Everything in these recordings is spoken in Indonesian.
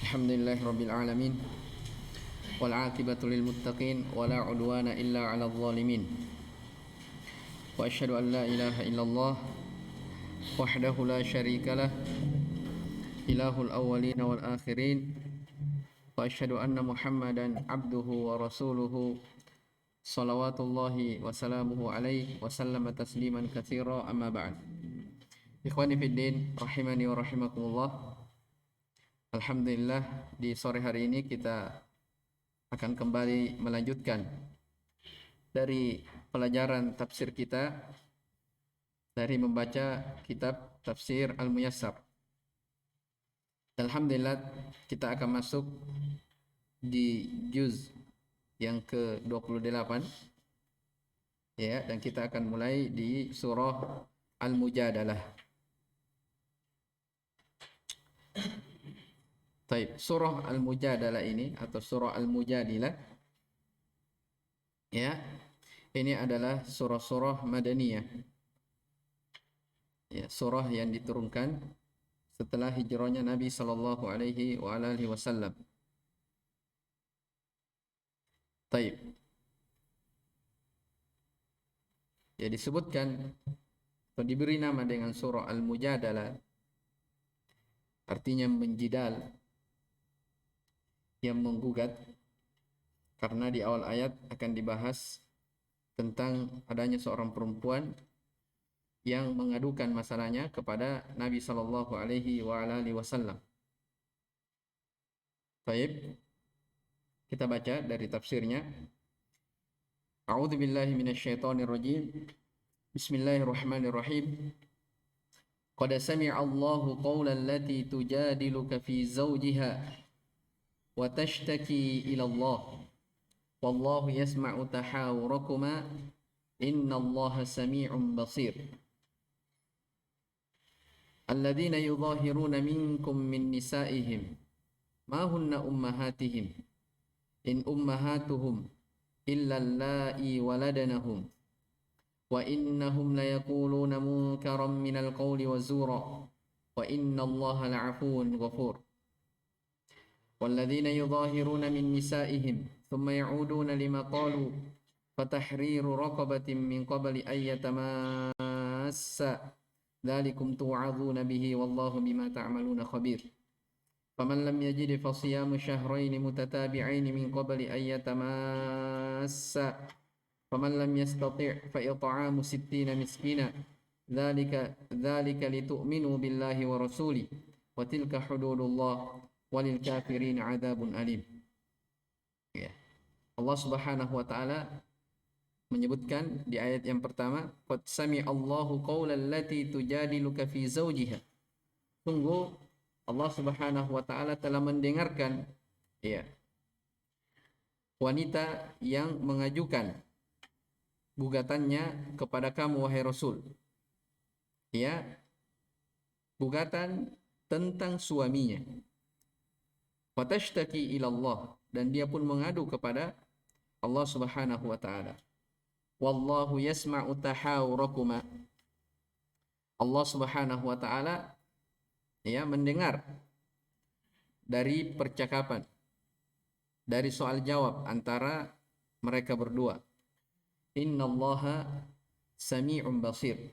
Alhamdulillahi Rabbil Alamin. Wal aqibatu lil muttaqin. Wala udwana illa ala zalimin. Wa ashhadu an la ilaha illallah wahdahu la syarika lah, ilahul awwalin wal akhirin. Wa ashhadu anna Muhammadan abduhu wa rasuluhu salawatullahi wa salamuhu alaihi wa sallama tasliman katsira, amma ba'd. Ikhwani fid din, rahimani wa rahimakumullah. Alhamdulillah, di sore hari ini kita akan kembali melanjutkan dari pelajaran tafsir kita dari membaca kitab Tafsir Al-Muyassar. Alhamdulillah, kita akan masuk di juz yang ke-28 ya, dan kita akan mulai di surah Al-Mujadalah. Taib, surah Al-Mujadalah ini atau surah Al-Mujadilah ya, ini adalah surah-surah Madaniyah ya, surah yang diturunkan setelah hijrahnya Nabi sallallahu alaihi wa alihi wasallam. Taib. Ya, disebutkan atau diberi nama dengan surah Al-Mujadalah, artinya menjidal, yang menggugat, karena di awal ayat akan dibahas tentang adanya seorang perempuan yang mengadukan masalahnya kepada Nabi sallallahu alaihi wa alihi wasallam. Baik, kita baca dari tafsirnya. A'udzu billahi minasyaitonir rajim. Bismillahirrahmanirrahim. Qad sami'a Allahu qawlan allati tujadiluka fi zawjiha wa tashtaki ila Allah wallahu yasma'u tahawurakuma innallaha sami'un basir. Alladzina yudhahiruna minkum min nisa'ihim ma hunna ummahatihim in ummahatuhum illa allai waladanahum wa innahum layaquluna munkaran minal qawli wa zura wa innallaha la'afuwun ghafur. والذين يظاهرون من نسائهم ثم يعودون لما قالوا فتحرير رقبة من قبل أن يتماسا ذلكم توعظون به والله بما تعملون خبير. فمن لم يجد فصيام شهرين متتابعين من قبل أن يتماسا فمن لم يستطع فإطعام 60 مسكينا ذلك لتؤمنوا بالله ورسوله وتلك حدود الله walil kafirin adzabun alim. Ya. Allah Subhanahu wa taala menyebutkan di ayat yang pertama, qad sami'allahu qaulal lati tujadiluka fi zawjiha. Sungguh Allah Subhanahu wa taala telah mendengarkan ya, wanita yang mengajukan gugatannya kepada kamu wahai Rasul. Ya, gugatan tentang suaminya. Watashtaki ila Allah, dan dia pun mengadu kepada Allah Subhanahu wa taala. Wallahu yasma'u tahawurakuma. Allah Subhanahu wa taala ya mendengar dari percakapan, dari soal jawab antara mereka berdua. Innallaha sami'un basir.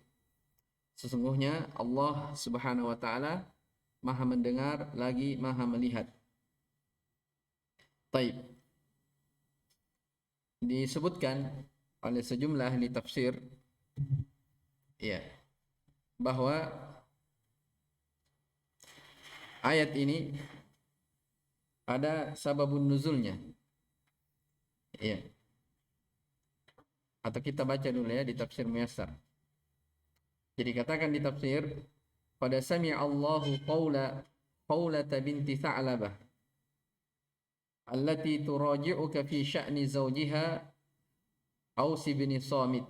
Sesungguhnya Allah Subhanahu wa taala Maha mendengar lagi Maha melihat. Taib. Disebutkan oleh sejumlah ahli tafsir ya, bahwa ayat ini ada sababun nuzulnya ya. Atau kita baca dulu ya di tafsir Muyassar. Jadi katakan di tafsir, pada sami'a Allahu qaulata binti Tha'labah allati turaji'uka fi sya'ni zawjiha Aus bin Samit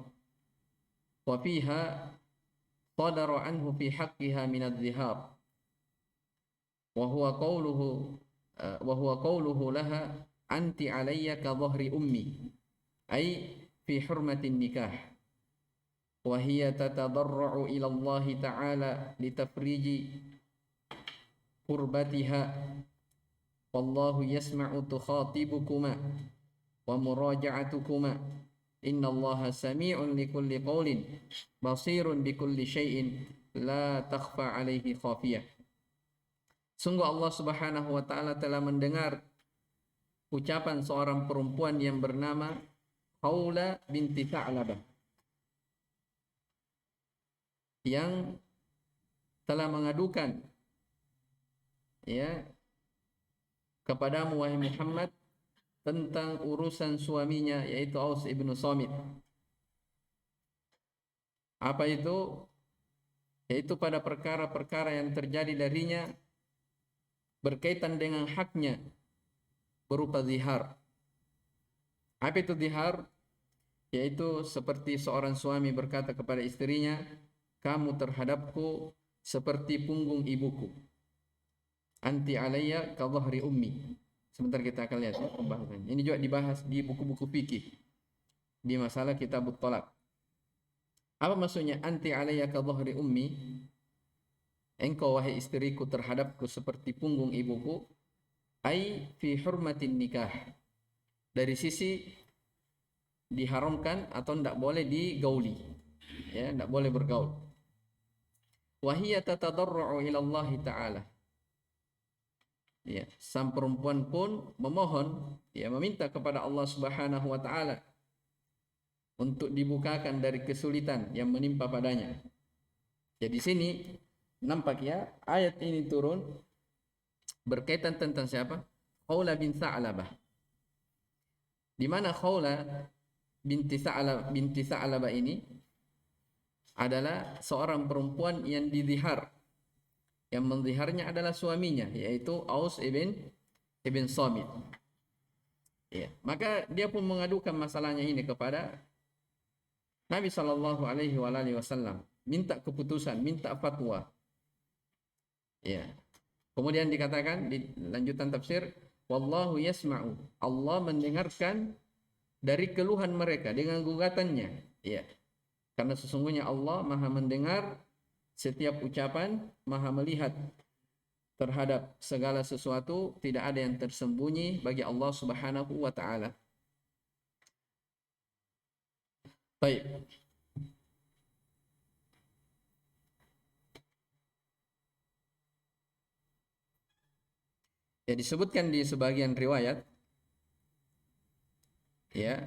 wa fiha sadara anhu fi haqqiha min adh-dhihar wa huwa qawluhu laha anti alayya ka dhahri ummi ay fi hurmatin nikah wa hiya tatadarra'u ila Allah ta'ala litafriji kurbatiha wallahu yasma'u tukhatibukuma wa muraja'atukuma innallaha sami'un likulli qawlin basirun bikulli syai'in la takhfa alaihi khafiyah. Sungguh Allah Subhanahu wa taala telah mendengar ucapan seorang perempuan yang bernama Khawla binti Tha'labah yang telah mengadukan ya kepadamu wahai Muhammad tentang urusan suaminya yaitu Aus ibnu Samit. Apa itu? Yaitu pada perkara-perkara yang terjadi darinya berkaitan dengan haknya berupa zihar. Apa itu zihar? Yaitu seperti seorang suami berkata kepada istrinya, kamu terhadapku seperti punggung ibuku. Anti alayya ka dhahri ummi. Sebentar kita akan lihat ya pembahasannya. Ini juga dibahas di buku-buku fikih di masalah kitabut thalaq. Apa maksudnya anti alayya ka dhahri ummi? Engkau wahai istriku terhadapku seperti punggung ibuku. Ai fi hurmatin nikah. Dari sisi diharamkan atau tidak boleh digauli. Ya, tidak boleh bergaul. Wa hiya tatadarra'u ila Allah Ta'ala. Ya, sang perempuan pun memohon, ya, meminta kepada Allah Subhanahu wa taala untuk dibukakan dari kesulitan yang menimpa padanya. Jadi sini nampak ya ayat ini turun berkaitan tentang siapa? Khawla bin Tha'labah. Di mana Khawla binti Tha'labah ini adalah seorang perempuan yang dizihar. Yang menziharnya adalah suaminya, yaitu Aus ibn Samit. Ya, maka dia pun mengadukan masalahnya ini kepada Nabi Shallallahu Alaihi Wasallam, minta keputusan, minta fatwa. Ya. Kemudian dikatakan di lanjutan tafsir, wallahu yasma'u. Allah mendengarkan dari keluhan mereka dengan gugatannya. Ya. Karena sesungguhnya Allah Maha mendengar setiap ucapan, Maha melihat terhadap segala sesuatu, tidak ada yang tersembunyi bagi Allah Subhanahu wa taala. Baik. Ya, disebutkan di sebagian riwayat ya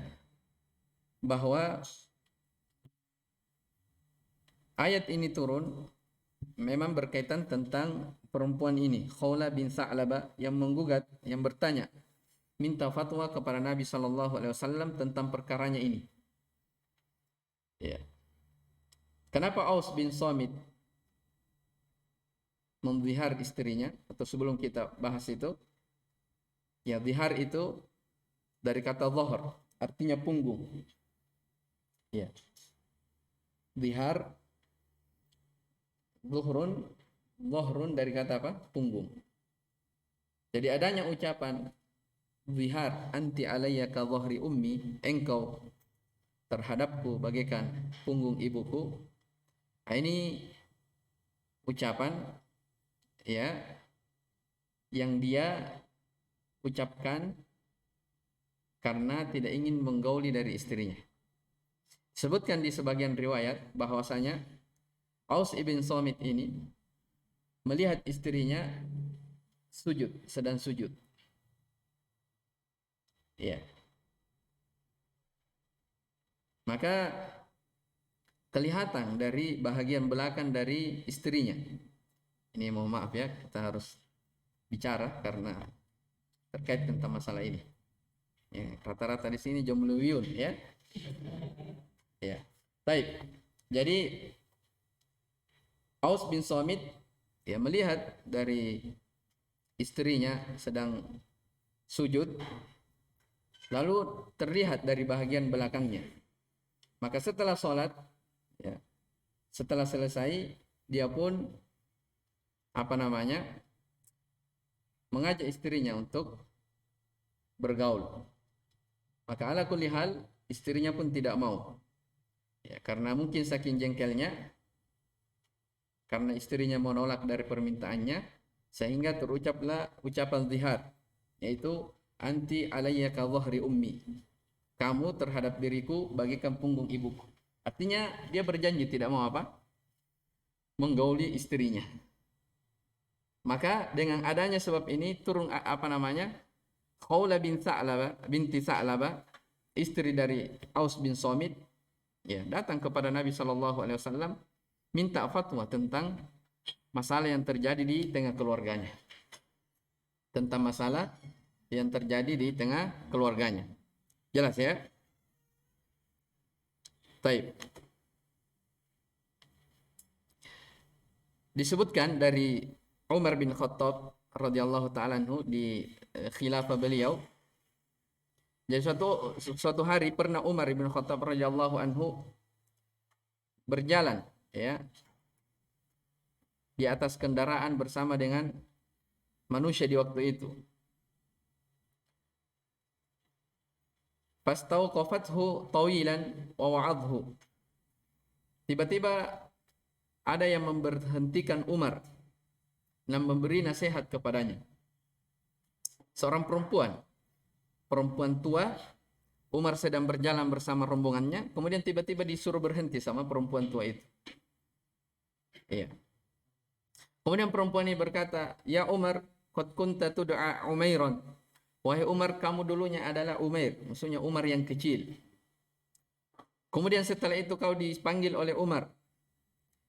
bahwa ayat ini turun memang berkaitan tentang perempuan ini, Khawla bin Tha'labah, yang menggugat, yang bertanya, minta fatwa kepada Nabi Shallallahu Alaihi Wasallam tentang perkaranya ini. Ya. Kenapa Aus bin Samit menzihar istrinya? Atau sebelum kita bahas itu, ya zihar itu dari kata dhahr, artinya punggung. Ya. Zihar Dhuhrun dari kata apa? Punggung. Jadi adanya ucapan zihar anti alayya ka dhahri ummi, engkau terhadapku bagaikan punggung ibuku. Nah, ini ucapan ya yang dia ucapkan karena tidak ingin menggauli dari istrinya. Sebutkan di sebagian riwayat bahwasanya Aus ibn Samit ini melihat istrinya sedang sujud. Ya. Maka kelihatan dari bahagian belakang dari istrinya. Ini mohon maaf ya, kita harus bicara karena terkait tentang masalah ini. Ya, rata-rata di sini jomluwiyun ya. Ya. Baik. Jadi Aus bin Samit ya melihat dari istrinya sedang sujud, lalu terlihat dari bahagian belakangnya. Maka setelah sholat, ya, setelah selesai, dia pun mengajak istrinya untuk bergaul. Maka ala kulli hal istrinya pun tidak mau, ya, karena mungkin saking jengkelnya, karena istrinya menolak dari permintaannya, sehingga terucaplah ucapan zihar. yaitu anti alayya ka dhahri ummi. Kamu terhadap diriku bagaikan punggung ibuku. Artinya dia berjanji tidak mau apa? Menggauli istrinya. Maka dengan adanya sebab ini turun apa namanya? Khawla binti Sa'labah, istri dari Aus bin Somit, ya, datang kepada Nabi Shallallahu Alaihi Wasallam minta fatwa tentang masalah yang terjadi di tengah keluarganya. Tentang masalah yang terjadi di tengah keluarganya. Jelas ya? Taib. Disebutkan dari Umar bin Khattab radhiyallahu taala anhu di khilafah beliau. Jadi suatu hari pernah Umar bin Khattab radhiyallahu anhu berjalan, ya, di atas kendaraan bersama dengan manusia di waktu itu. Fastauqafathu tawilan wa wa'adhu. Tiba-tiba ada yang memberhentikan Umar dan memberi nasihat kepadanya. Seorang perempuan tua. Umar sedang berjalan bersama rombongannya, kemudian tiba-tiba disuruh berhenti sama perempuan tua itu. Iya. Kemudian perempuan ini berkata, "Ya Umar, qad kunta tud'a Umairan." Wahai Umar, kamu dulunya adalah Umair, maksudnya Umar yang kecil. Kemudian setelah itu kau dipanggil oleh Umar.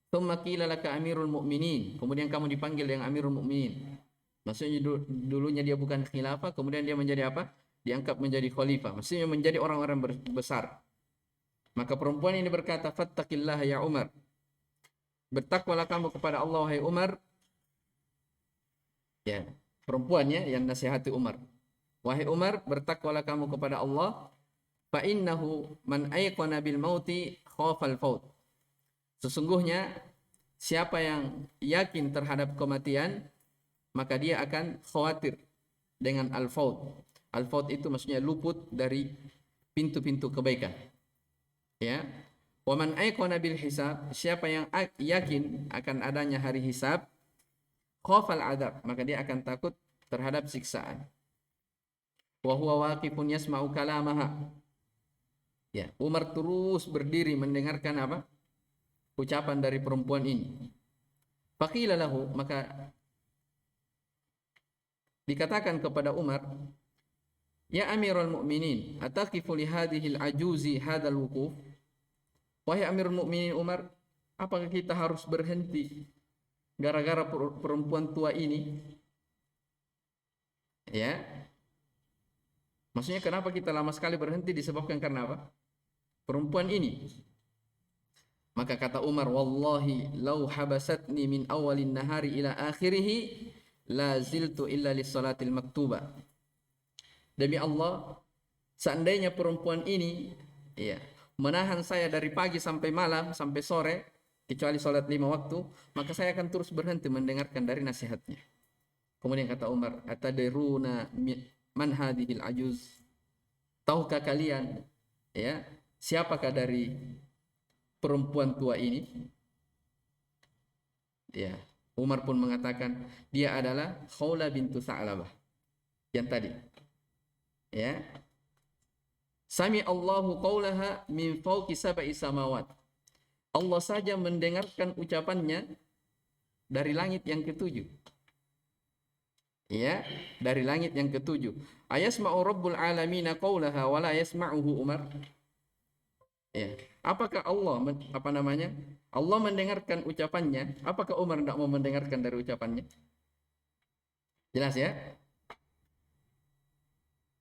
Tsumma qila laka Amirul Mukminin. Kemudian kamu dipanggil dengan Amirul Mukminin. Maksudnya dulunya dia bukan khilafah, kemudian dia menjadi apa? Diangkat menjadi khalifah. Maksudnya menjadi orang-orang besar. Maka perempuan ini berkata, "Fattaqillah ya Umar." Bertakwalah kamu kepada Allah wahai Umar. Ya, perempuannya yang nasihati Umar. Wahai Umar, bertakwalah kamu kepada Allah. Fa innahu man ayqana bil mauti khafal faut. Sesungguhnya siapa yang yakin terhadap kematian, maka dia akan khawatir dengan al-faut. Al-faut itu maksudnya luput dari pintu-pintu kebaikan. Ya. Wa man ayqana bil hisab, siapa yang yakin akan adanya hari hisab, khafal adab, maka dia akan takut terhadap siksaan. Wa huwa waqifun yasma'u kalamaha. Ya, Umar terus berdiri mendengarkan apa? Ucapan dari perempuan ini. Faqila lahu, maka dikatakan kepada Umar, "Ya Amirul Mukminin, ataqifu li hadhihi al-ajuzi hadzal wuquf?" Wahai Amirul Mukminin Umar, apakah kita harus berhenti gara-gara perempuan tua ini? Ya. Maksudnya kenapa kita lama sekali berhenti disebabkan karena apa? Perempuan ini. Maka kata Umar, "Wallahi law habasatni min awalin nahari ila akhirih la ziltu illa lis salatil maktubah." Demi Allah, seandainya perempuan ini, ya, menahan saya dari pagi sampai malam, sampai sore, kecuali salat 5 waktu, maka saya akan terus berhenti mendengarkan dari nasihatnya. Kemudian kata Umar, "Atadruna man hadhil ajuz?" Tahukah kalian, ya, siapakah dari perempuan tua ini? Ya, Umar pun mengatakan dia adalah Khawla bintu Sa'labah yang tadi. Ya. Sami Allahu qaulaha min fawqi sab'i samawat. Allah saja mendengarkan ucapannya dari langit yang ketujuh. Ya, dari langit yang ketujuh. Ayasma'u Rabbul alamin qaulaha wa la yasma'uhu Umar? Ya. Apakah Allah Allah mendengarkan ucapannya, apakah Umar tidak mau mendengarkan dari ucapannya? Jelas ya?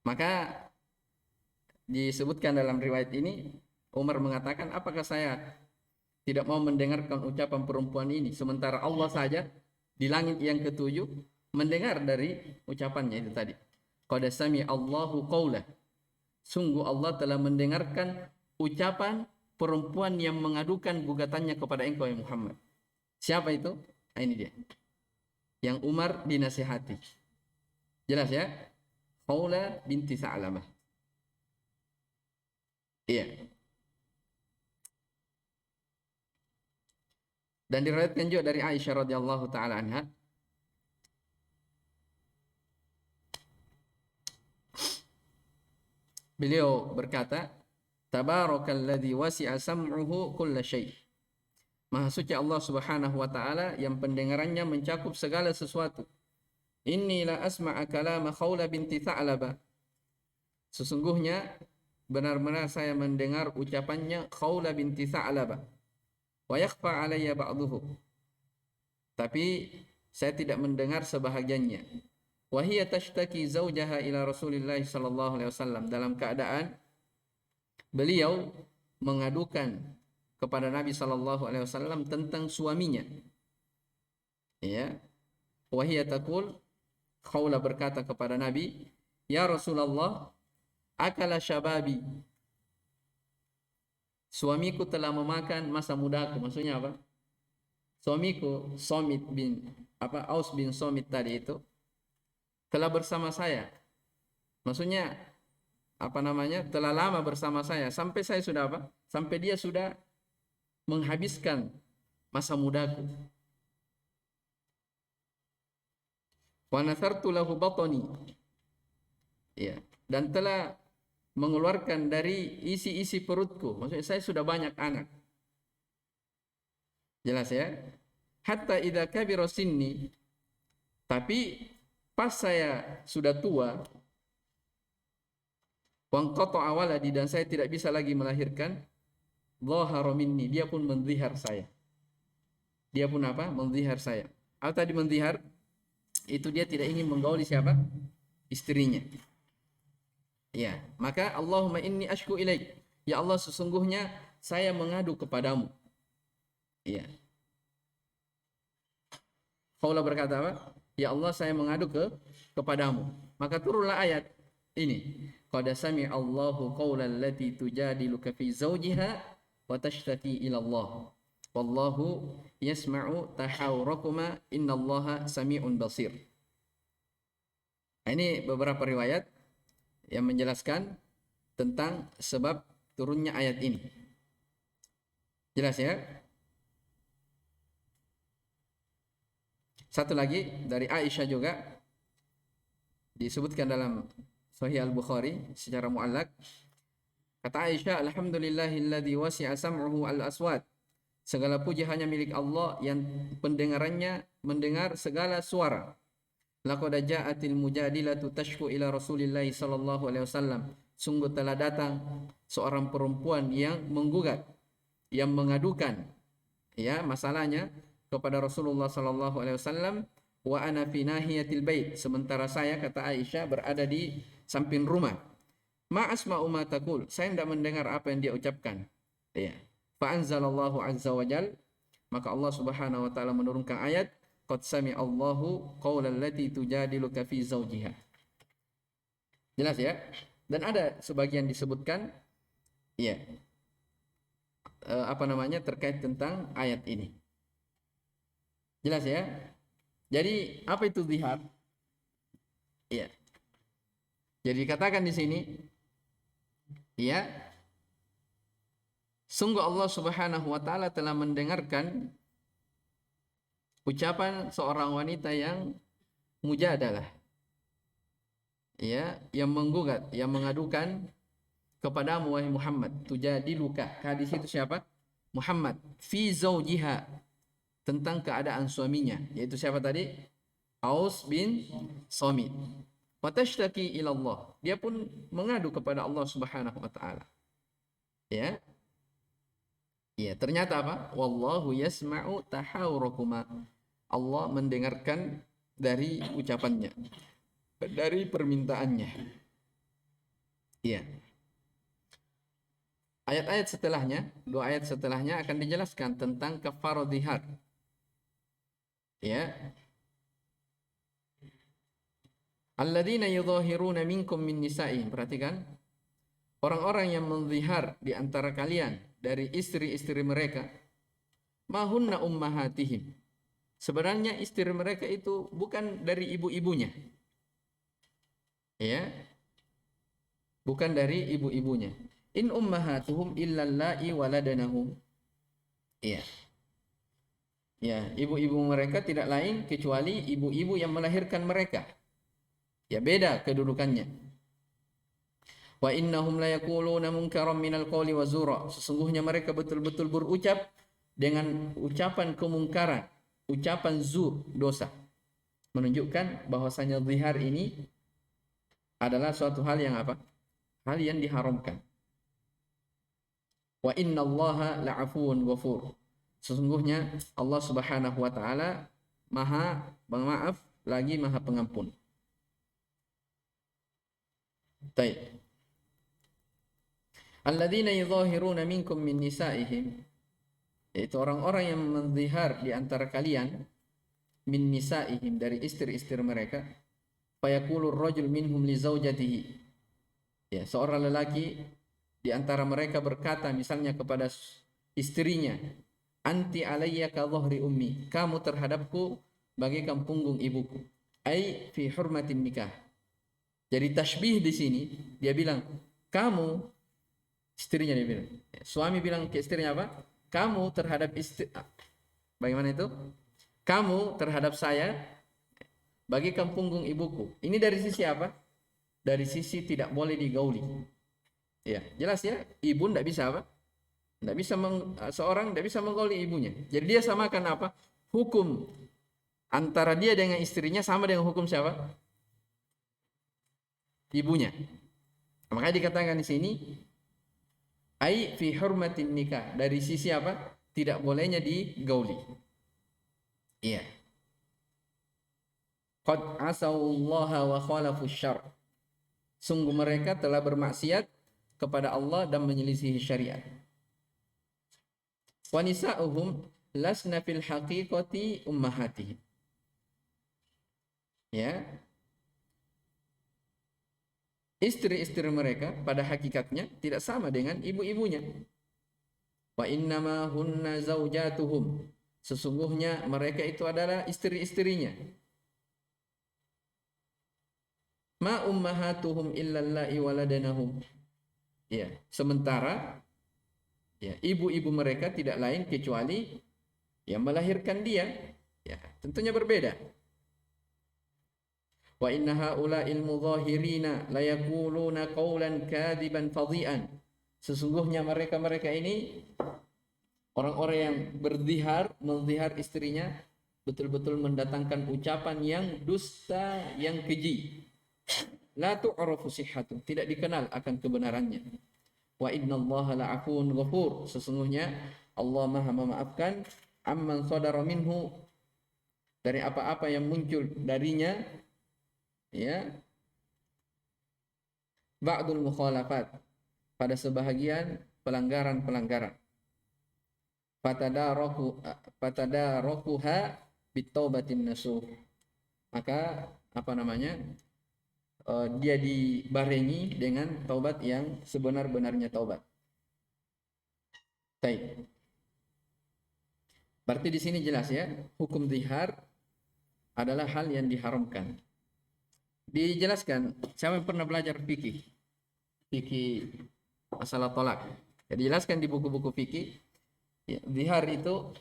Maka disebutkan dalam riwayat ini, Umar mengatakan, apakah saya tidak mau mendengarkan ucapan perempuan ini, sementara Allah saja di langit yang ketujuh mendengar dari ucapannya itu tadi. Qad sami Allahu qawlah. Sungguh Allah telah mendengarkan ucapan perempuan yang mengadukan gugatannya kepada engkau ya Muhammad. Siapa itu? Nah, ini dia. Yang Umar dinasihati. Jelas ya? Khawla binti Sa'lamah. Iya. Dan diriwayatkan juga dari Aisyah radhiyallahu taala anha, Beliau berkata, Tabarakalladzi wasi'a sam'uhu kulla syai'. Maha suci Allah Subhanahu wa taala yang pendengarannya mencakup segala sesuatu. Inni la asma'a kalama Khawla binti Tha'labah. Sesungguhnya benar-benar saya mendengar ucapannya Khawla binti Tha'labah. Wa yakhfa 'alayya ba'duhu. Tapi saya tidak mendengar sebahagiannya. Wa hiya tashtaki zaujaha ila Rasulillah sallallahu alaihi wasallam, dalam keadaan beliau mengadukan kepada Nabi sallallahu alaihi wasallam tentang suaminya. Ya. Wa hiya taqul, Khawla berkata kepada Nabi, "Ya Rasulullah, akala syababi." Suamiku telah memakan masa mudaku. Maksudnya apa? Suamiku Aus bin Somit tadi itu telah bersama saya. Maksudnya telah lama bersama saya sampai saya sudah sampai dia sudah menghabiskan masa mudaku. Wa nathartu lahu batni. Ya, dan telah mengeluarkan dari isi-isi perutku. Maksudnya saya sudah banyak anak. Jelas ya? Hatta idza kabira sinni. Tapi pas saya sudah tua, wangqata'a waladi, dan saya tidak bisa lagi melahirkan, dhahara minni, dia pun menzihar saya. Dia pun menzihar saya. Apa tadi menzihar? Itu dia tidak ingin menggauli siapa? Istrinya. Ya, maka Allahumma inni ashku ilaik. Ya Allah, sesungguhnya saya mengadu kepadamu. Ya. Khawla berkata apa? Ya Allah, saya mengadu kepadamu. Maka turunlah ayat ini. Qad sami'a Allahu qawlan allati tujadiluka fi zawjiha wa tashtaki ila Allah. Wallahu yasma'u tahawurakuma innallaha sami'un basir. Ini beberapa riwayat yang menjelaskan tentang sebab turunnya ayat ini. Jelas ya? Satu lagi dari Aisyah juga disebutkan dalam Sahih Al-Bukhari secara muallak. Kata Aisyah, alhamdulillahilladzi wasi'a sam'uhu al-aswat. Segala puji hanya milik Allah yang pendengarannya mendengar segala suara. Laqad ja'atil mujadilatu tashku ila Rasulillah sallallahu alaihi wasallam. Sungguh telah datang seorang perempuan yang menggugat, yang mengadukan ya masalahnya kepada Rasulullah sallallahu alaihi wasallam, wa ana fi nahiyatil bait, sementara saya, kata Aisyah, berada di samping rumah. Ma asma'u ma taqul, saya tidak mendengar apa yang dia ucapkan. Ya. Fa anzalallahu azza wa jal, maka Allah Subhanahu wa taala menurunkan ayat, qad sami'a Allahu qaulal lati tujadiluka fi zawjiha. Jelas ya? Dan ada sebagian disebutkan ya terkait tentang ayat ini. Jelas ya? Jadi apa itu zihar? Iya. Jadi katakan di sini, ya, sungguh Allah Subhanahu wa taala telah mendengarkan ucapan seorang wanita yang mujadalah, ya, yang menggugat, yang mengadukan kepadamu wahai Muhammad. Tujadiluka, hadis itu siapa? Muhammad. Fi zawjiha, tentang keadaan suaminya, yaitu siapa tadi? Aus bin Somit. Watashtaki ila Allah, dia pun mengadu kepada Allah Subhanahu wa taala. Ya. Ya, ternyata apa? Wallahu yasma'u tahawurakuma. Allah mendengarkan dari ucapannya, dari permintaannya. Ya. Ayat-ayat setelahnya, dua ayat setelahnya akan dijelaskan tentang kafarat zihar. Ya. Alladzina yudhahiruna minkum min nisa'ihim. Perhatikan. Orang-orang yang menzihar di antara kalian dari istri-istri mereka. Mahunna ummahatihim. Sebenarnya istri mereka itu bukan dari ibu-ibunya. Ya. Bukan dari ibu-ibunya. In ummahatuhum illa allai waladanahum. Ya. Ya, ibu-ibu mereka tidak lain kecuali ibu-ibu yang melahirkan mereka. Ya, beda kedudukannya. Wa innahum la yaquluna munkaran minal qawli wa zura. Sesungguhnya mereka betul-betul berucap dengan ucapan kemungkaran, ucapan zur, dosa. Menunjukkan bahwasanya zihar ini adalah suatu hal yang apa? Hal yang diharamkan. Wa innallaha la'afuwun ghafur. Sesungguhnya Allah Subhanahu wa taala Maha Pemaaf lagi Maha Pengampun. Baik. Alladzina yudhahiruna minkum min nisaihim, yaitu orang-orang yang menzihar di antara kalian min nisaihim, dari istri-istri mereka. Fayaqulu ar-rajul minhum li zaujatihi, ya, seorang lelaki di antara mereka berkata misalnya kepada istrinya, anti alayya ka dhahri ummi, kamu terhadapku bagaikan punggung ibuku. Ai fi hurmatin nikah. Jadi tasbih di sini dia bilang kamu, istrinya dia bilang. Suami bilang ke istrinya apa? Kamu terhadap istri, bagaimana itu? Kamu terhadap saya bagaikan punggung ibuku. Ini dari sisi apa? Dari sisi tidak boleh digauli. Ya, jelas ya, ibu tidak bisa apa? Tidak bisa seorang tidak bisa menggauli ibunya. Jadi dia samakan apa? Hukum antara dia dengan istrinya sama dengan hukum siapa? Ibunya. Makanya dikatakan di sini ai fi hurmatin nikah, dari sisi apa? Tidak bolehnya digauli. Iya. Qad asaullaha wa khalafu syar. Sungguh mereka telah bermaksiat kepada Allah dan menyelisihi syariat. Wa nisa'uhum lasna fil haqiqati ummahatihim. Ya. Istri-istri mereka pada hakikatnya tidak sama dengan ibu-ibunya. Wa innama hunna zaujatuhum. Sesungguhnya mereka itu adalah istri-istrinya. Ma ummahatuhum illallahi waladanahum. Ya, sementara ya, ibu-ibu mereka tidak lain kecuali yang melahirkan dia. Ya, tentunya berbeda. Wa inna haula'il mudhahirina la yaquluna qawlan kadiban fadhi'an. Sesungguhnya mereka-mereka ini orang-orang yang menzihar istrinya, betul-betul mendatangkan ucapan yang dusta, yang keji. La tu'rafu sihhatu, tidak dikenal akan kebenarannya. Wa innallaha la'afuwun ghafur. Sesungguhnya Allah Maha memaafkan amman sadara minhu, dari apa-apa yang muncul darinya, ya, ba'dul mukhalafat, pada sebahagian pelanggaran-pelanggaran. Fatadarakuha bitaubatin nasuh. Maka apa namanya? Dia dibarengi dengan taubat yang sebenar-benarnya taubat. Baik. Berarti di sini jelas ya, hukum zihar adalah hal yang diharamkan. Dijelaskan, siapa yang pernah belajar fikih masalah tolak, ya, dijelaskan di buku-buku fikih, ya, zihar itu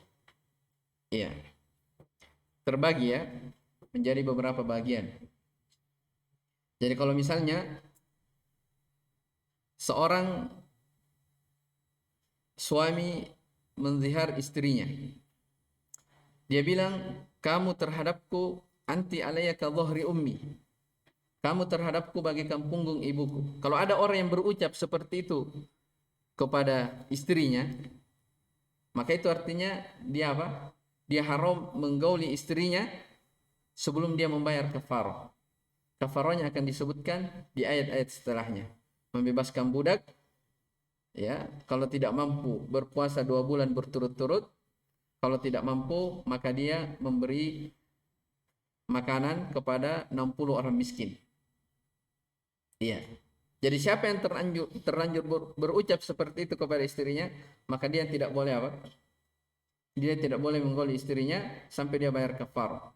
ya terbagi ya menjadi beberapa bagian. Jadi kalau misalnya seorang suami menzihar istrinya, dia bilang kamu terhadapku anti alayya ka dhahri ummi, kamu terhadapku bagaikan punggung ibuku. Kalau ada orang yang berucap seperti itu kepada istrinya, maka itu artinya dia apa? Dia haram menggauli istrinya sebelum dia membayar kafarah. Kafarahnya akan disebutkan di ayat-ayat setelahnya. Membebaskan budak, ya, kalau tidak mampu berpuasa 2 bulan berturut-turut. Kalau tidak mampu, maka dia memberi makanan kepada 60 orang miskin. Iya. Jadi siapa yang terlanjur berucap seperti itu kepada istrinya, maka dia tidak boleh apa? Dia tidak boleh menggauli istrinya sampai dia bayar kafarah.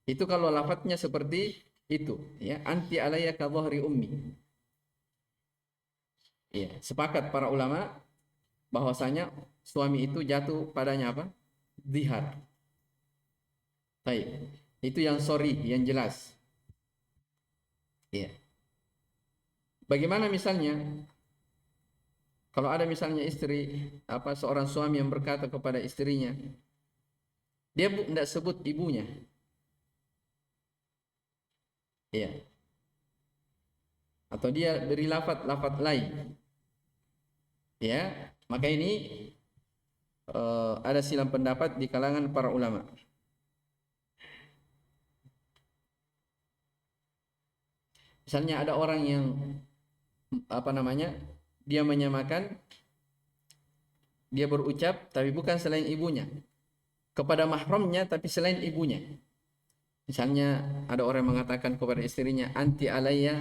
Itu kalau lafadznya seperti itu, ya, anti alayya ka dhahri ummi. Ya, sepakat para ulama bahwasanya suami itu jatuh padanya apa? Zihar. Baik. Itu yang sorry, yang jelas. Ya. Bagaimana misalnya kalau ada misalnya istri, seorang suami yang berkata kepada istrinya, dia tidak sebut ibunya, ya, atau dia beri lafaz lain, ya, maka ini ada silang pendapat di kalangan para ulama. Misalnya ada orang yang dia menyamakan, dia berucap tapi bukan selain ibunya, kepada mahramnya tapi selain ibunya. Misalnya ada orang yang mengatakan kepada istrinya, anti alayya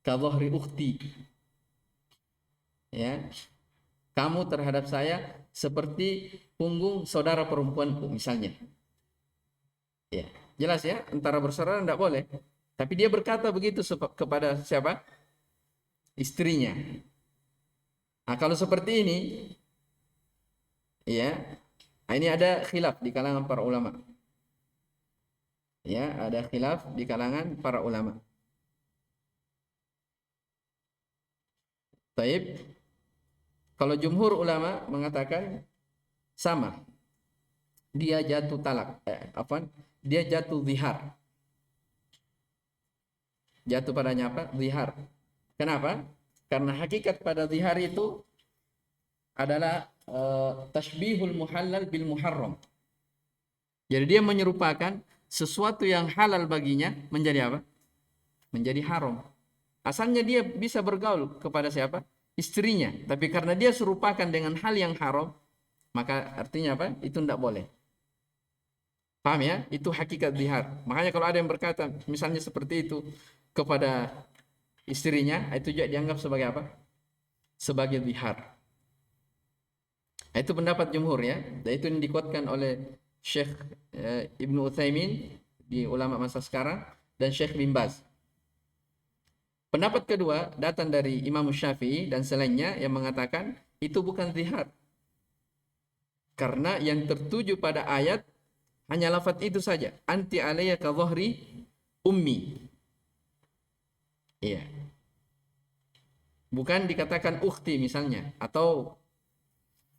ka dhahri ukhti, ya, kamu terhadap saya seperti punggung saudara perempuanku misalnya, ya, jelas ya, antara bersaudara tidak boleh, tapi dia berkata begitu kepada siapa? Istrinya. Nah, kalau seperti ini, ya, ini ada khilaf di kalangan para ulama. Ya, ada khilaf di kalangan para ulama. Taib, kalau jumhur ulama mengatakan sama, dia jatuh talak, dia jatuh zihar. Jatuh padanya apa? Zihar. Kenapa? Karena hakikat pada zihar itu adalah tashbihul muhallal bil muharram. Jadi dia menyerupakan sesuatu yang halal baginya menjadi apa? Menjadi haram. Asalnya dia bisa bergaul kepada siapa? Istrinya. Tapi karena dia serupakan dengan hal yang haram, maka artinya apa? Itu tidak boleh. Paham ya? Itu hakikat zihar. Makanya kalau ada yang berkata misalnya seperti itu kepada istrinya, itu juga dianggap sebagai apa? Sebagai zihar. Itu pendapat jumhur ya. Dan itu yang dikuatkan oleh Syekh Ibnu Utsaimin di ulama masa sekarang dan Syekh bin Baz. Pendapat kedua datang dari Imam Syafi'i dan selainnya yang mengatakan itu bukan zihar. Karena yang tertuju pada ayat hanya lafaz itu saja. Anti alayya ka dhahri ummi. Iya. Bukan dikatakan ukhti misalnya, atau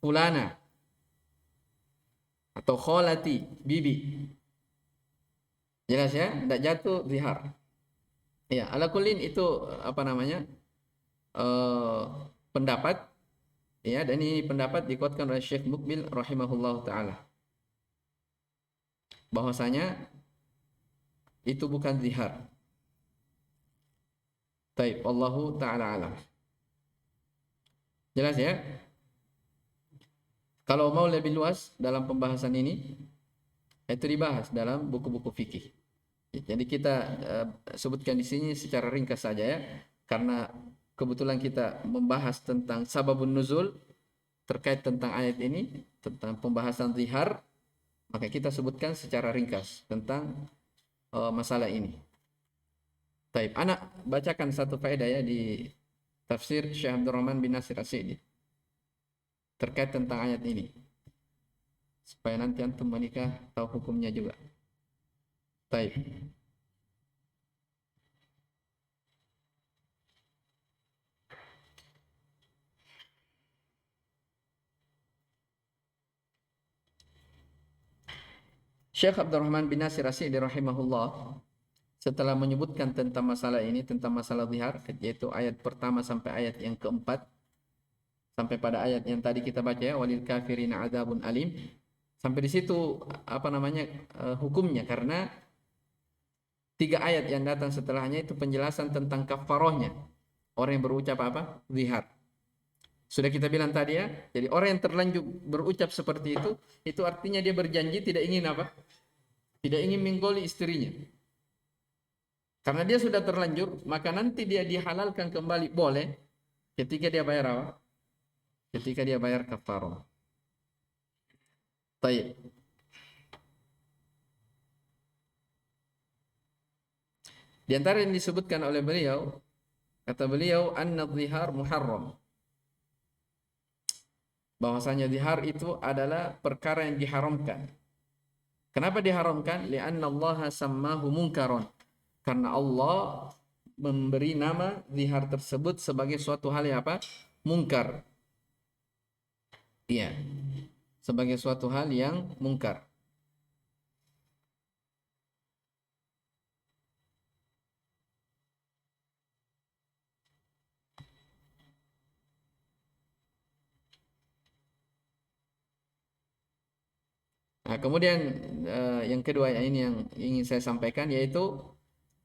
fulana, atau kholati, bibi. Jelas ya? Tidak jatuh zihar. Ya, ala kullin itu pendapat, ya, dan ini pendapat dikuatkan oleh Syekh Mukbil rahimahullah taala, bahwasanya itu bukan zihar. Taib, Allahu taala alam. Jelas ya? Kalau mau lebih luas dalam pembahasan ini, itu dibahas dalam buku-buku fikih. Jadi kita sebutkan di sini secara ringkas saja ya, karena kebetulan kita membahas tentang sababun nuzul terkait tentang ayat ini, tentang pembahasan zihar, maka kita sebutkan secara ringkas tentang masalah ini. Taib, anak bacakan satu faedah ya di tafsir Syekh Abdurrahman bin Nasir As-Sa'di terkait tentang ayat ini, supaya nanti antum menikah tahu hukumnya juga. Baik. Syekh Abdurrahman bin Nasir As-Sa'di rahimahullah setelah menyebutkan tentang masalah ini, tentang masalah zihar, yaitu ayat pertama sampai ayat yang keempat, sampai pada ayat yang tadi kita baca ya, walil kafirina adzabun alim. Sampai di situ hukumnya, karena 3 ayat yang datang setelahnya itu penjelasan tentang kafarohnya orang yang berucap zihar. Sudah kita bilang tadi ya, jadi orang yang terlanjur berucap seperti itu artinya dia berjanji tidak ingin tidak ingin menggoli istrinya. Karena dia sudah terlanjur, maka nanti dia dihalalkan kembali boleh ketika dia bayar ketika dia bayar kafaroh. Baik. Di antara yang disebutkan oleh beliau, kata beliau, an-zihar muharram. Bahwasanya zihar itu adalah perkara yang diharamkan. Kenapa diharamkan? Li'anna Allah sammahu munkaron. Karena Allah memberi nama zihar tersebut sebagai suatu hal yang apa? Mungkar. Iya, sebagai suatu hal yang mungkar. Nah, kemudian yang kedua ini yang ingin saya sampaikan yaitu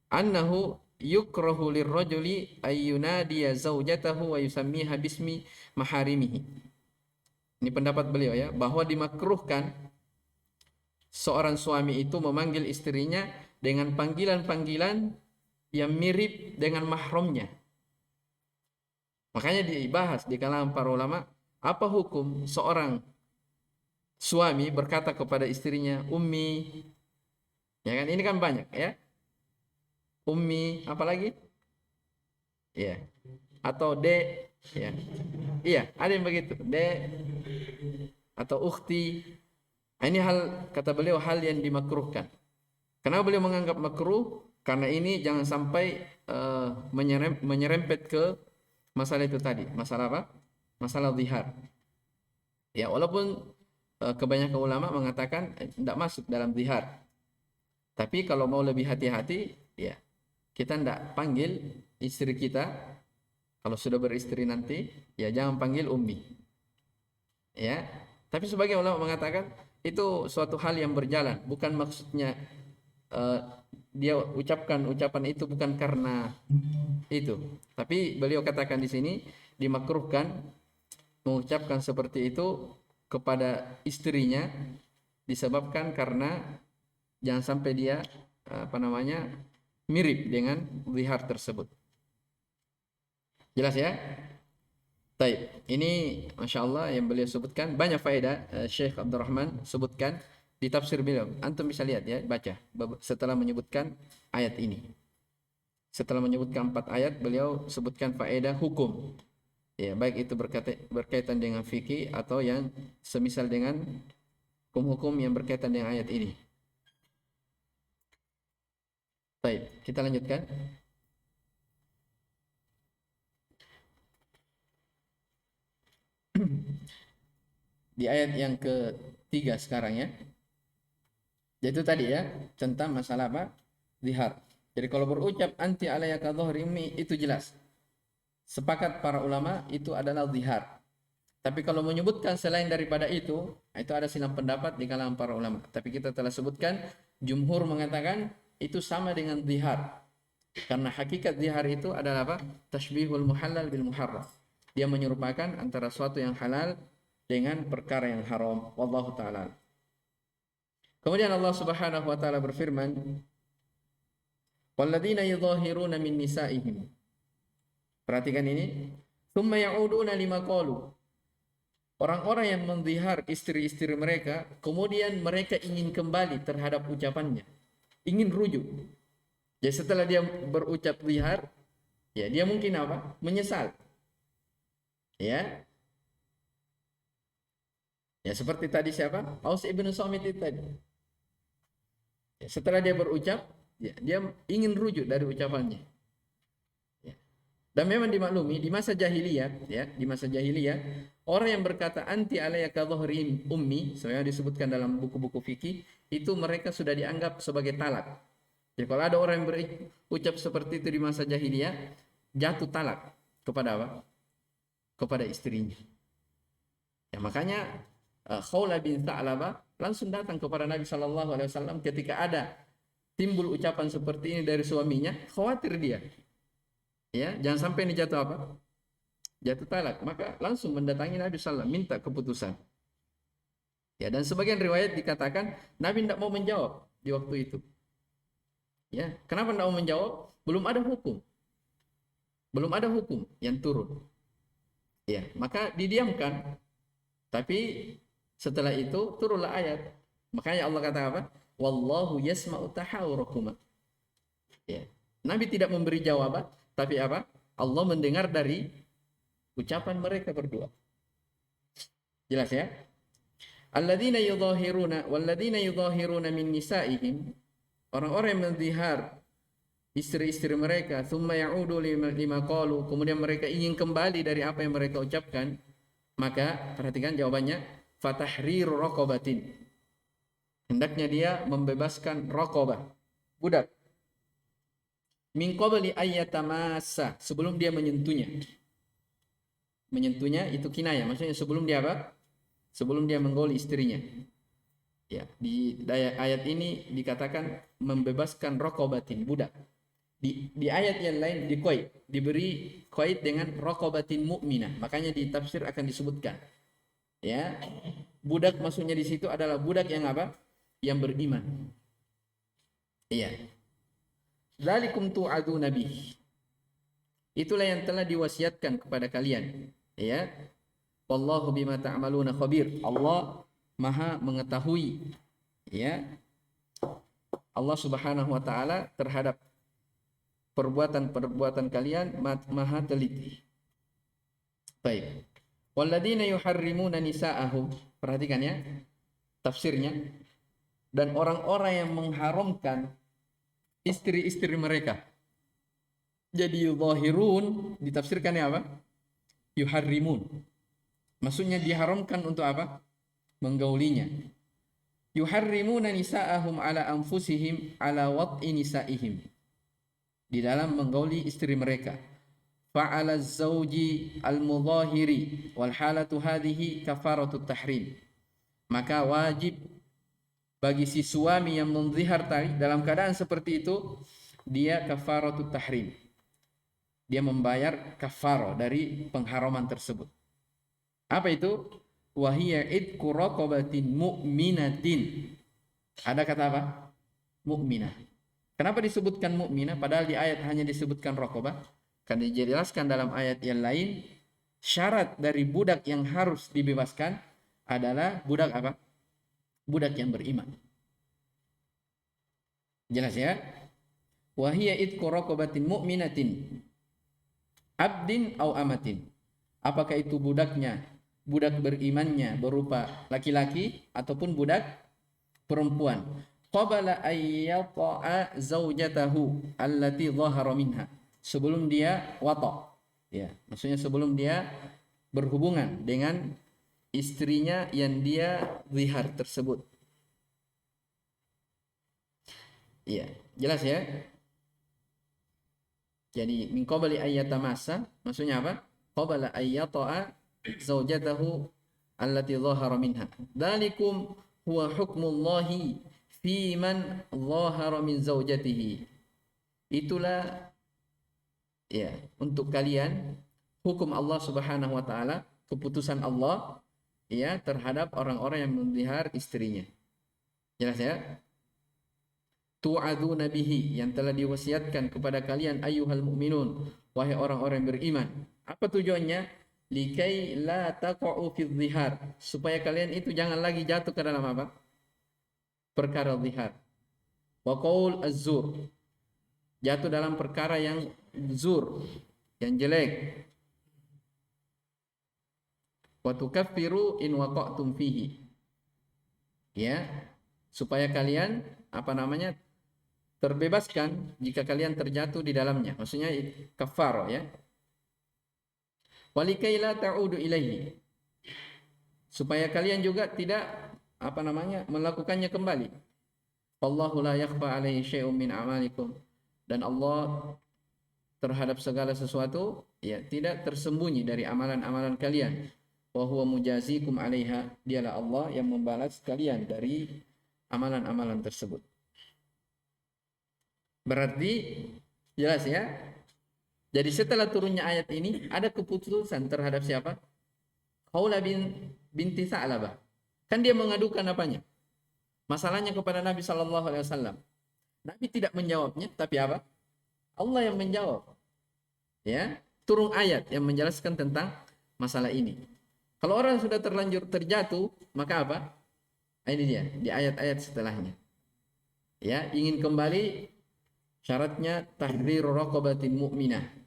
annahu yukrahu lirrajuli ayyunadiya zaujatahu wa yusammiha bismi maharimihi. Ini pendapat beliau ya, bahwa dimakruhkan seorang suami itu memanggil istrinya dengan panggilan-panggilan yang mirip dengan mahramnya. Makanya dibahas di kalangan para ulama, apa hukum seorang suami berkata kepada istrinya ummi, ya kan, ini kan banyak ya, ummi apalagi ya, atau de, ya, iya ada yang begitu, de atau ukhti. Nah, ini hal, kata beliau, hal yang dimakruhkan. Kenapa beliau menganggap makruh? Karena ini jangan sampai menyerempet ke masalah itu tadi, masalah apa, masalah zihar ya, walaupun kebanyakan ulama mengatakan tidak masuk dalam zihar. Tapi kalau mau lebih hati-hati, ya kita tidak panggil istri kita kalau sudah beristri nanti, ya jangan panggil ummi. Ya, tapi sebagian ulama mengatakan itu suatu hal yang berjalan, bukan maksudnya dia ucapkan ucapan itu bukan karena itu. Tapi beliau katakan di sini dimakruhkan mengucapkan seperti itu kepada istrinya disebabkan karena jangan sampai dia mirip dengan zihar tersebut. Jelas ya? Taib. Ini Masya Allah yang beliau sebutkan banyak faedah. Syekh Abdurrahman sebutkan di tafsir beliau. Antum bisa lihat ya, baca setelah menyebutkan ayat ini. Setelah menyebutkan 4 ayat, beliau sebutkan faedah hukum. Ya, baik itu berkaitan dengan fikih atau yang semisal dengan hukum-hukum yang berkaitan dengan ayat ini. Baik, kita lanjutkan. Di ayat yang ketiga sekarang ya. Yaitu tadi ya, tentang masalah apa? Zihar. Jadi kalau berucap anti alayaka dhahri ummi itu jelas. Sepakat para ulama itu adalah zihar. Tapi kalau menyebutkan selain daripada itu ada silang pendapat di kalangan para ulama. Tapi kita telah sebutkan, jumhur mengatakan itu sama dengan zihar. Karena hakikat zihar itu adalah apa? Tashbihul muhallal bil muharram. Dia menyerupakan antara suatu yang halal dengan perkara yang haram. Wallahu ta'ala. Kemudian Allah Subhanahu wa taala berfirman, "Walladzina yudhahiruna min nisa'ihim." Perhatikan ini, "Tsumma ya'uduna lima qalu." Orang-orang yang menzihar istri-istri mereka, kemudian mereka ingin kembali terhadap ucapannya, ingin rujuk. Jadi setelah dia berucap zihar, ya dia mungkin apa? Menyesal. Ya. Ya seperti tadi siapa? Aus ibn Samit itu tadi. Ya, setelah dia berucap, ya, dia ingin rujuk dari ucapannya. Ya. Dan memang dimaklumi di masa jahiliyah, ya, di masa jahiliyah, orang yang berkata anti alayaka dhahri ummi, sebenarnya disebutkan dalam buku-buku fikih, itu mereka sudah dianggap sebagai talak. Jadi kalau ada orang yang berucap seperti itu di masa jahiliyah, jatuh talak kepada apa? Kepada istrinya. Ya makanya Khawla bin Tha'labah langsung datang kepada Nabi Shallallahu Alaihi Wasallam ketika ada timbul ucapan seperti ini dari suaminya, khawatir dia, ya jangan sampai ini jatuh apa? Jatuh talak. Maka langsung mendatangi Nabi Sallallahu minta keputusan. Ya, dan sebagian riwayat dikatakan Nabi tidak mau menjawab di waktu itu. Ya, kenapa tidak mau menjawab? Belum ada hukum. Belum ada hukum yang turun. Ya, maka didiamkan. Tapi setelah itu turunlah ayat. Makanya Allah kata apa? Wallahu yasma'u tahawurakuma. Ya. Nabi tidak memberi jawaban, tapi apa? Allah mendengar dari ucapan mereka berdua. Jelas ya? Alladzina yudhahiruna walladzina yudhahiruna min nisa'ihim. Orang-orang yang menzihar istri-istri mereka, thumma ya'udu lima qalu, kemudian mereka ingin kembali dari apa yang mereka ucapkan, maka perhatikan jawabannya, fatahriru raqabatin, hendaknya dia membebaskan raqabah, budak, min qabli ayyatamassa, sebelum dia menyentuhnya. Menyentuhnya itu kinayah, maksudnya sebelum dia apa? Sebelum dia menggoli istrinya. Ya, di ayat ini dikatakan membebaskan raqabatin, budak. Di ayat yang lain diberi qaid dengan raqabatin mu'minah. Makanya di tafsir akan disebutkan. Ya. Budak maksudnya di situ adalah budak yang apa? Yang beriman. Iya. Dzalikum tu'aduna bih. Itulah yang telah diwasiatkan kepada kalian. Ya. Wallahu bima ta'maluna khabir. Allah Maha mengetahui, ya, Allah Subhanahu wa taala terhadap perbuatan-perbuatan kalian Maha teliti. Baik. Walladzina yuharrimuna nisa'ahum, perhatikan ya tafsirnya, dan orang-orang yang mengharamkan istri-istri mereka. Jadi yudhahirun ditafsirkannya apa? Yuharrimun. Maksudnya diharamkan untuk apa? Menggaulinya. Yuharrimuna nisa'ahum ala anfusihim ala wat'i nisa'ihim, di dalam menggauli istri mereka. Fa'ala zawji al-mudhahiri wal halatu hadhihi kafaratut tahrim, maka wajib bagi si suami yang menzihar tadi dalam keadaan seperti itu, dia kafaratut tahrim, dia membayar kafarah dari pengharaman tersebut. Apa itu? Wahiyya idku raqabatin mu'minatin. Ada kata apa? Mu'minah. Kenapa disebutkan mu'minah padahal di ayat hanya disebutkan raqabah? Kan dijelaskan dalam ayat yang lain, syarat dari budak yang harus dibebaskan adalah budak apa? Budak yang beriman. Jelas ya? Wahiyya idku raqabatin mu'minatin abdin au amatin. Apakah itu budaknya, budak berimannya berupa laki-laki ataupun budak perempuan. Qabala ayyata'a zaujatahu allati dhahara minha, sebelum dia wata, ya, maksudnya sebelum dia berhubungan dengan istrinya yang dia zihar tersebut. Iya, jelas ya? Jadi min qabli ayyatamassa maksudnya apa? Qabala ayyata'a zaujatahu allati dhahara minha. Dzalikum huwa hukmullahi fi man dhahara min zaujatihi. Itulah ya untuk kalian hukum Allah Subhanahu wa taala, keputusan Allah ya terhadap orang-orang yang menzihar istrinya. Jelas ya? Tu'adzuna bihi, yang telah diwasiatkan kepada kalian ayyuhal mu'minun, wahai orang-orang yang beriman. Apa tujuannya? Likai la taqa'u fi dhihar, supaya kalian itu jangan lagi jatuh ke dalam apa? Perkara zihar. Wa qaul az-zur, jatuh dalam perkara yang zur, yang jelek. Wa tukaffiru in waqa'tum fihi, ya, supaya kalian apa namanya? Terbebaskan jika kalian terjatuh di dalamnya. Maksudnya kafar ya. Walikai la ta'udu ilaihi, supaya kalian juga tidak apa namanya melakukannya kembali. Wallahu la yakhfa alaihi syai'un min amalikum, dan Allah terhadap segala sesuatu ya tidak tersembunyi dari amalan-amalan kalian. Wa huwa mujazikum 'alaiha, dialah Allah yang membalas kalian dari amalan-amalan tersebut. Berarti jelas ya. Jadi setelah turunnya ayat ini ada keputusan terhadap siapa? Khawlah binti Tha'labah. Kan dia mengadukan apanya? Masalahnya kepada Nabi sallallahu alaihi wasallam. Nabi tidak menjawabnya, tapi apa? Allah yang menjawab. Ya, turun ayat yang menjelaskan tentang masalah ini. Kalau orang sudah terlanjur terjatuh, maka apa? Ini dia di ayat-ayat setelahnya. Ya, ingin kembali, syaratnya tahriru raqabatin mu'minah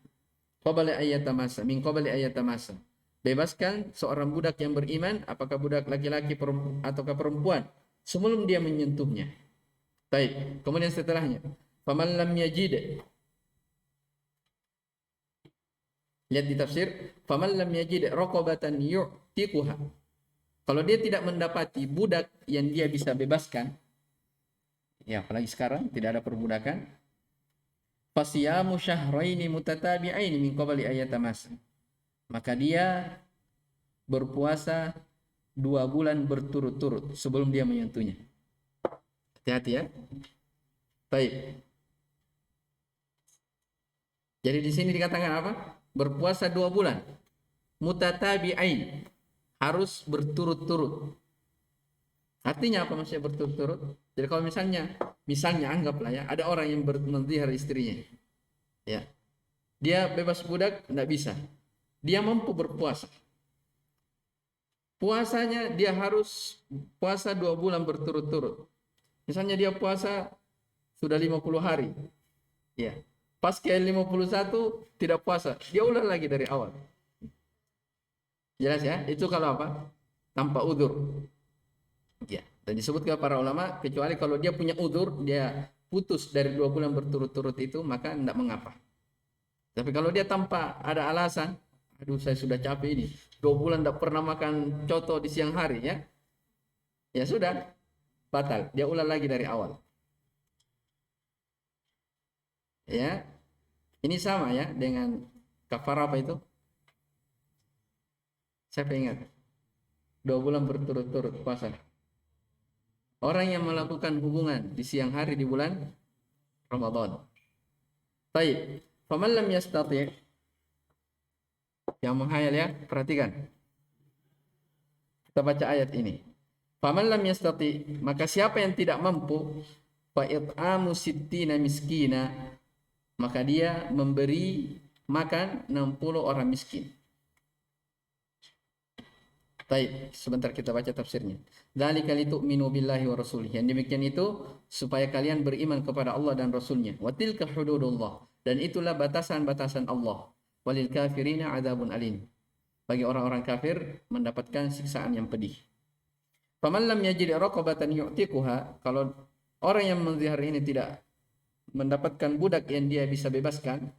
qabla ayyatamassa, min qabli ayyatamassa. Bebaskan seorang budak yang beriman, apakah budak laki-laki ataukah perempuan, sebelum dia menyentuhnya. Baik, kemudian setelahnya, faman lam yajid, Lihat di tafsir, faman lam yajid raqabatan yu'tiquha. Kalau dia tidak mendapati budak yang dia bisa bebaskan, ya apalagi sekarang tidak ada perbudakan, fasiyamu syahraini mutatabi'aini min qabli ayatamas. Maka dia berpuasa 2 bulan berturut-turut sebelum dia menyentuhnya. Hati-hati ya. Baik. Jadi di sini dikatakan apa? Berpuasa 2 bulan. Mutatabi'ain. Harus berturut-turut. Artinya apa maksudnya berturut-turut? Jadi kalau misalnya anggaplah ya, ada orang yang menzihar istrinya. Ya. Dia bebas budak, tidak bisa. Dia mampu berpuasa. Puasanya dia harus puasa 2 bulan berturut-turut. Misalnya dia puasa sudah 50 hari. Ya. Pas ke 51 tidak puasa, dia ulang lagi dari awal. Jelas ya? Itu kalau apa? Tanpa udzur. Ya. Dan disebutkan para ulama, kecuali kalau dia punya udzur, dia putus dari 2 bulan berturut-turut itu, maka tidak mengapa. Tapi kalau dia tanpa ada alasan, aduh saya sudah capek ini, 2 bulan tidak pernah makan coto di siang hari ya, ya sudah, batal. Dia ulang lagi dari awal. Ya, ini sama ya dengan kafarah apa itu? Saya ingat, 2 bulan berturut-turut puasa. Orang yang melakukan hubungan di siang hari di bulan Ramadan. Baik, faman lam yastati', yang menghayal ya, perhatikan. Kita baca ayat ini. Faman lam yastati', maka siapa yang tidak mampu, fa it'amu sittina miskina, maka dia memberi makan 60 orang miskin. Baik, sebentar kita baca tafsirnya. Dzalika litu'minu billahi wa rasulih. Yang demikian itu supaya kalian beriman kepada Allah dan Rasulnya. Wa tilka hududullah. Dan itulah batasan-batasan Allah. Walil kafirina adzabun alim. Bagi orang-orang kafir mendapatkan siksaan yang pedih. Faman lam yajid raqabatan yu'tiquha, kalau orang yang menzihar ini tidak mendapatkan budak yang dia bisa bebaskan,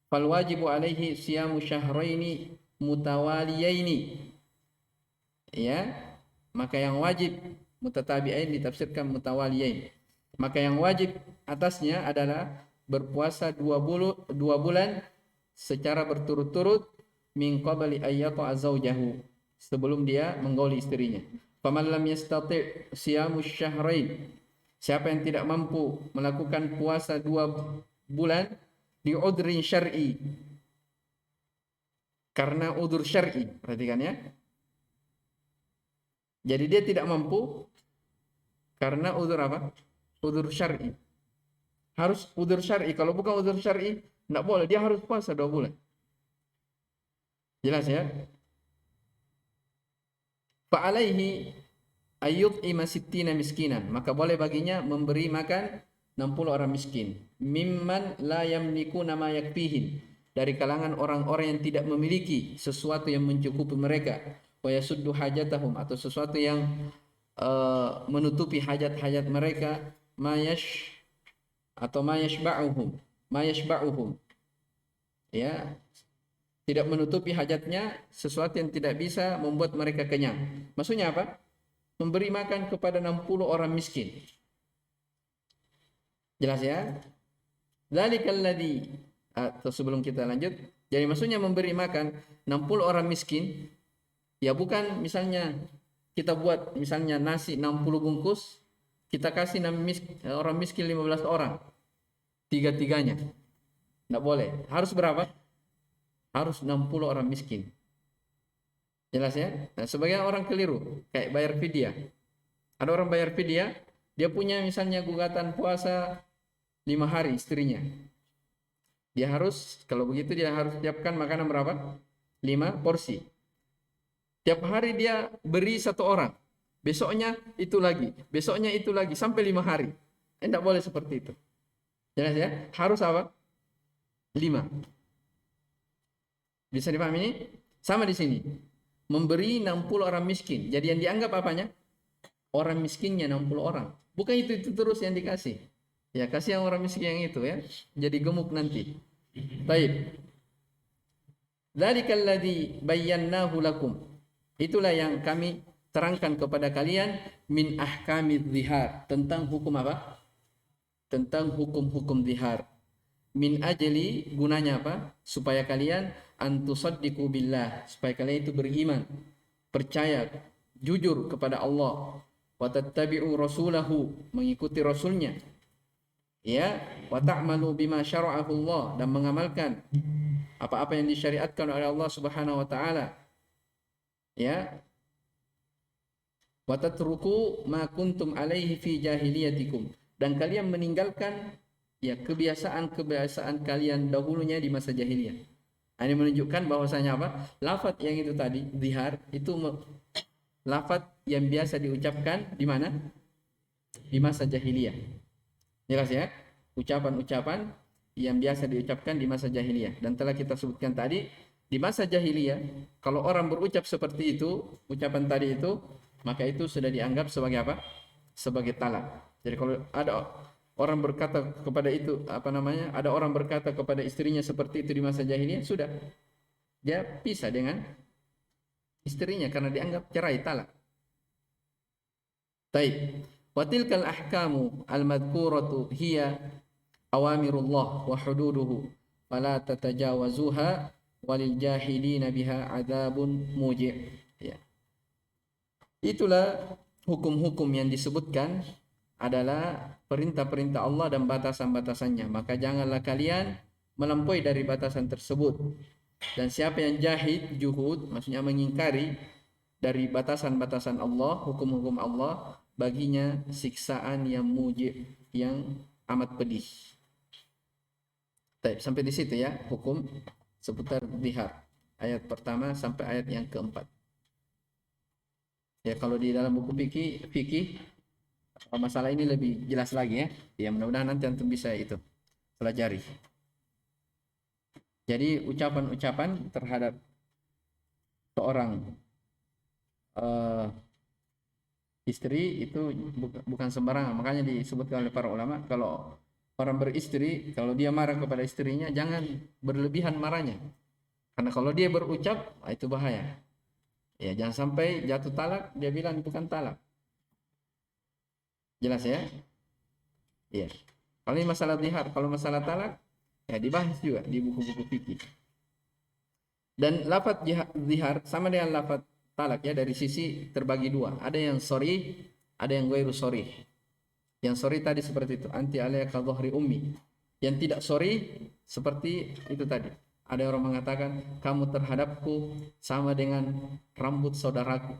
fal wajibu alaihi siyamu syahraini mutawaliyaini. Ya, maka yang wajib, mutatabi'ain ditafsirkan mutawaliyain. Maka yang wajib atasnya adalah berpuasa 2 bulan secara berturut-turut min qabli ayyata azaujahu, sebelum dia menggauli istrinya. Faman lam yastati' siyamu syahrain, siapa yang tidak mampu melakukan puasa 2 bulan di udrin syar'i, karena udur syar'i, perhatikan ya. Jadi dia tidak mampu karena udzur apa? Udzur syar'i. Harus udzur syar'i. Kalau bukan udzur syar'i, tidak boleh. Dia harus puasa 2 bulan. Jelas ya? Fa'alaihi ayyut'ima sittina miskinan. Maka boleh baginya memberi makan 60 orang miskin. Mimman la yamliku nama yakfihin. Dari kalangan orang-orang yang tidak memiliki sesuatu yang mencukupi mereka. Wa yasuddu hajatahum, atau sesuatu yang menutupi hajat-hajat mereka, mayashba'uhum, ya, tidak menutupi hajatnya, sesuatu yang tidak bisa membuat mereka kenyang. Maksudnya apa? Memberi makan kepada 60 orang miskin. Jelas ya? Dzalikal ladzi, atau sebelum kita lanjut, jadi maksudnya memberi makan 60 orang miskin. Ya bukan misalnya kita buat misalnya nasi 60 bungkus, kita kasih orang miskin 15 orang. Tiga-tiganya. Tidak boleh. Harus berapa? Harus 60 orang miskin. Jelas ya? Nah, sebagian orang keliru, kayak bayar fidyah. Ada orang bayar fidyah, dia punya misalnya gugatan puasa 5 hari istrinya. Dia harus, kalau begitu dia harus siapkan makanan berapa? 5 porsi. Tiap hari dia beri 1 orang. Besoknya itu lagi. Besoknya itu lagi. Sampai 5 hari. Tidak boleh seperti itu. Jelas ya? Harus apa? 5. Bisa dipahami ini? Sama di sini. Memberi 60 orang miskin. Jadi yang dianggap apanya? Orang miskinnya 60 orang. Bukan itu terus yang dikasih. Ya, kasih yang orang miskin yang itu ya. Jadi gemuk nanti. Baik. Dzalikal ladzi bayyanahu lakum. Itulah yang kami terangkan kepada kalian min ahkamidz zihar, tentang hukum apa? Tentang hukum-hukum zihar. Min ajli, gunanya apa? Supaya kalian antusaddiqu billah, supaya kalian itu beriman, percaya, jujur kepada Allah, wa tattabi'u rasulahu, mengikuti rasulnya, ya, wa ta'malu bima syara'ahu Allah, dan mengamalkan apa-apa yang disyariatkan oleh Allah Subhanahu wa taala, ya, wa tatruku ma kuntum alaihi fi jahiliyatikum, dan kalian meninggalkan ya kebiasaan-kebiasaan kalian dahulunya di masa jahiliyah. Ini menunjukkan bahwasanya apa? Lafaz yang itu tadi, zihar, itu lafaz yang biasa diucapkan di mana? Di masa jahiliyah. Jelas ya? Ucapan-ucapan yang biasa diucapkan di masa jahiliyah. Dan telah kita sebutkan tadi, di masa jahiliyah, kalau orang berucap seperti itu, ucapan tadi itu, maka itu sudah dianggap sebagai apa? Sebagai talak. Jadi kalau ada orang berkata kepada itu, ada orang berkata kepada istrinya seperti itu di masa jahiliyah, sudah, dia pisah dengan istrinya karena dianggap cerai, talak. Taib. Wa tilkal ahkamu al-madhkuratu hiya awamirullah wa hududuhu fala tatajawazuha walil jahilina biha adzabun muji'. Ya. Itulah hukum-hukum yang disebutkan adalah perintah-perintah Allah dan batasan-batasannya. Maka janganlah kalian melampaui dari batasan tersebut. Dan siapa yang jahid, juhud, maksudnya mengingkari dari batasan-batasan Allah, hukum-hukum Allah, baginya siksaan yang mujib, yang amat pedih. Baik, sampai di situ ya hukum seputar zihar. Ayat pertama sampai ayat yang keempat. Ya, kalau di dalam buku fikih masalah ini lebih jelas lagi ya. Ya, mudah-mudahan nanti antum bisa itu pelajari. Jadi ucapan-ucapan terhadap seorang istri itu bukan sembarangan. Makanya disebutkan oleh para ulama, kalau orang beristri, kalau dia marah kepada istrinya, jangan berlebihan marahnya. Karena kalau dia berucap, itu bahaya. Ya, jangan sampai jatuh talak, dia bilang bukan talak. Jelas ya? Iya. Kalau ini masalah zihar, kalau masalah talak, ya dibahas juga di buku-buku fikih. Dan lafaz zihar sama dengan lafaz talak ya, dari sisi terbagi dua. Ada yang sorry, ada yang ghairu sorry. Yang sorry tadi seperti itu, anti alayya ka dhahri ummi. Yang tidak sorry seperti itu tadi. Ada orang mengatakan kamu terhadapku sama dengan rambut saudaraku.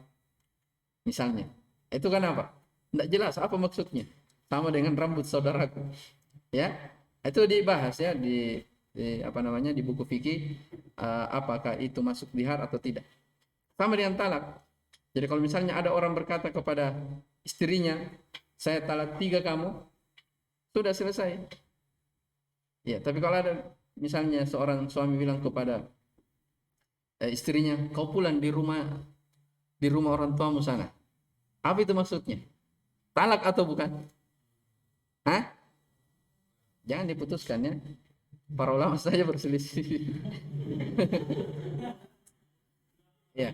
Misalnya. Itu kan apa? Tidak jelas apa maksudnya. Sama dengan rambut saudaraku. Ya. Itu dibahas ya di buku fikih, apakah itu masuk zihar atau tidak. Sama dengan talak. Jadi kalau misalnya ada orang berkata kepada istrinya, saya talak 3 kamu, sudah selesai. Ya, tapi kalau ada misalnya seorang suami bilang kepada istrinya, kau pulang di rumah orang tuamu sana. Apa itu maksudnya? Talak atau bukan? Hah? Jangan diputuskan ya. Para ulama saja berselisih. Ya.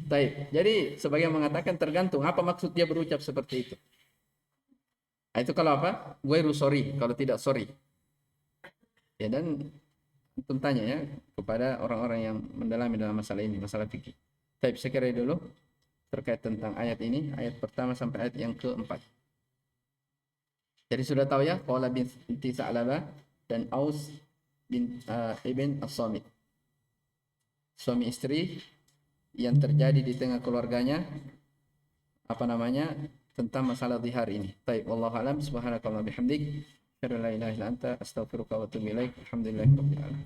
Baik. Jadi sebagian mengatakan tergantung apa maksud dia berucap seperti itu. Itu kalau apa? Ghairu sorry, kalau tidak sorry. Ya, dan antum tanya ya kepada orang-orang yang mendalami dalam masalah ini, masalah fikih. Baik, saya kira dulu terkait tentang ayat ini, ayat pertama sampai ayat yang keempat. Jadi sudah tahu ya, qala binti Sa'labah dan Aus bin ibn As-Samit. Suami istri yang terjadi di tengah keluarganya tentang masalah zihar ini. Baik, wallahu alam, subhanakallahumma bihamdik, asyhadu an la ilaha illa anta, astaghfiruka wa atubu ilaik. Alhamdulillahirabbil alamin.